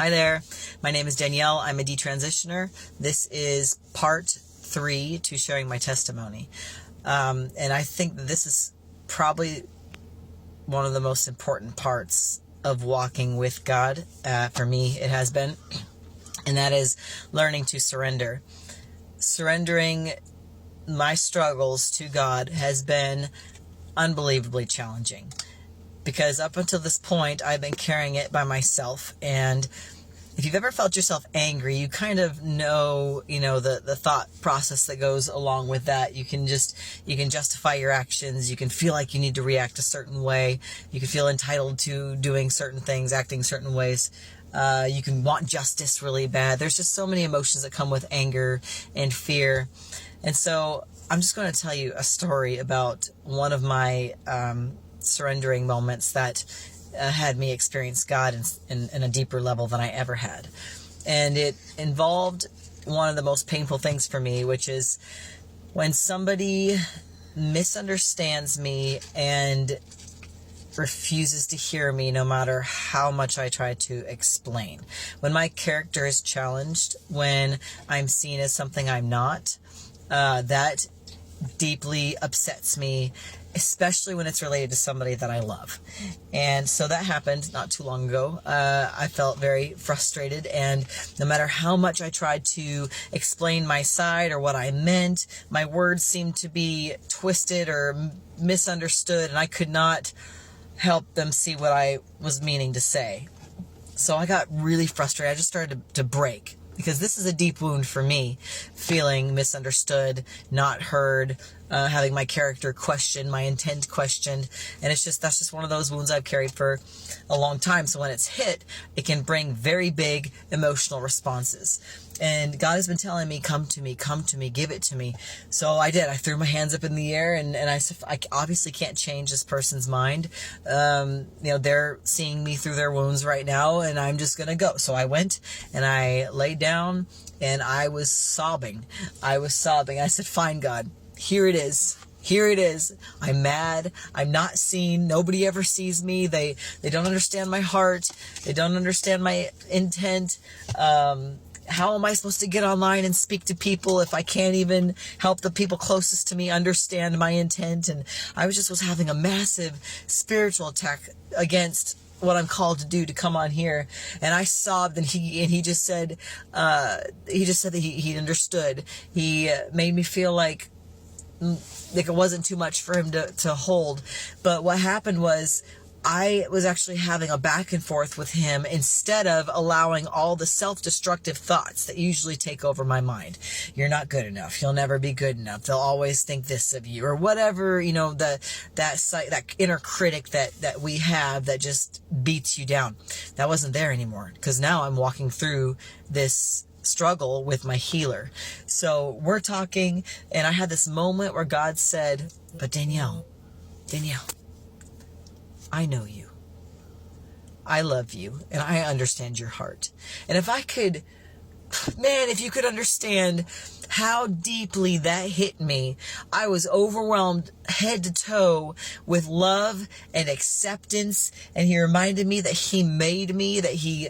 Hi there, my name is Danielle. I'm a detransitioner. This is part 3 to sharing my testimony. And I think that this is probably one of the most important parts of walking with God. For me, it has been. And that is learning to surrender. Surrendering my struggles to God has been unbelievably challenging. Because up until this point, I've been carrying it by myself. And if you've ever felt yourself angry, you kind of know, the thought process that goes along with that. You can justify your actions. You can feel like you need to react a certain way. You can feel entitled to doing certain things, acting certain ways. You can want justice really bad. There's just so many emotions that come with anger and fear. And so I'm just going to tell you a story about one of my surrendering moments that had me experience God in a deeper level than I ever had. And it involved one of the most painful things for me, which is when somebody misunderstands me and refuses to hear me no matter how much I try to explain. When my character is challenged, when I'm seen as something I'm not, that deeply upsets me, especially when it's related to somebody that I love. And so that happened not too long ago. I felt very frustrated, and no matter how much I tried to explain my side or what I meant, my words seemed to be twisted or misunderstood, and I could not help them see what I was meaning to say. So I got really frustrated. I just started to break. Because this is a deep wound for me, feeling misunderstood, not heard, having my character questioned, my intent questioned. And that's just one of those wounds I've carried for a long time. So when it's hit, it can bring very big emotional responses. And God has been telling me, come to me, give it to me. So I did. I threw my hands up in the air, and I obviously can't change this person's mind. They're seeing me through their wounds right now, and I'm just going to go. So I went and I laid down, and I was sobbing. I said, fine, God, here it is. Here it is. I'm mad. I'm not seen. Nobody ever sees me. They don't understand my heart. They don't understand my intent. How am I supposed to get online and speak to people if I can't even help the people closest to me understand my intent? And I was having a massive spiritual attack against what I'm called to do, to come on here. And I sobbed, and he just said that he understood. He made me feel like it wasn't too much for him to hold. But what happened was, I was actually having a back and forth with him instead of allowing all the self-destructive thoughts that usually take over my mind. You're not good enough. You'll never be good enough. They'll always think this of you, or whatever, that inner critic that we have that just beats you down. That wasn't there anymore, because now I'm walking through this struggle with my healer. So we're talking, and I had this moment where God said, but Danielle, I know you. I love you, and I understand your heart. And if you could understand how deeply that hit me, I was overwhelmed head to toe with love and acceptance. And he reminded me that he made me, that he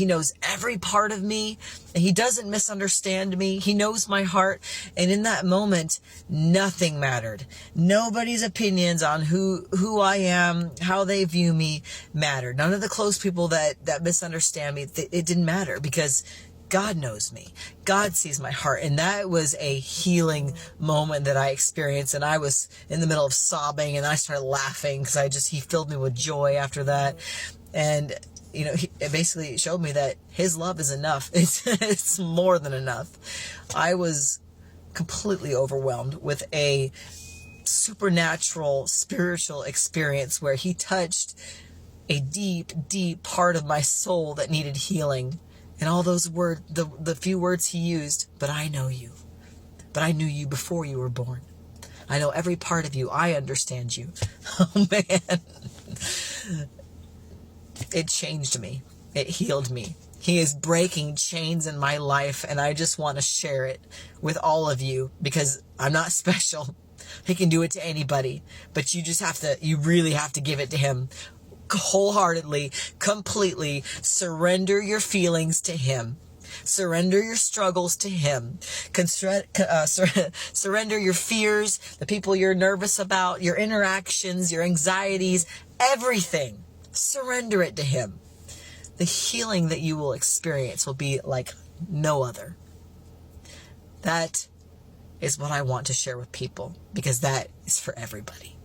knows every part of me, and he doesn't misunderstand me. He knows my heart. And in that moment, nothing mattered. Nobody's opinions on who I am, how they view me mattered. None of the close people that misunderstand me, it didn't matter, because God knows me. God sees my heart. And that was a healing moment that I experienced. And I was in the middle of sobbing, and I started laughing because he filled me with joy after that. And, it basically showed me that his love is enough. It's more than enough. I was completely overwhelmed with a supernatural spiritual experience where he touched a deep, deep part of my soul that needed healing. And all those words, the few words he used, but I know you. But I knew you before you were born. I know every part of you. I understand you. Oh, man. It changed me. It healed me. He is breaking chains in my life, and I just want to share it with all of you, because I'm not special. He can do it to anybody, but you really have to give it to him wholeheartedly, completely surrender your feelings to Him. Surrender your struggles to Him. Surrender your fears, the people you're nervous about, your interactions, your anxieties, everything. Surrender it to Him. The healing that you will experience will be like no other. That is what I want to share with people, because that is for everybody.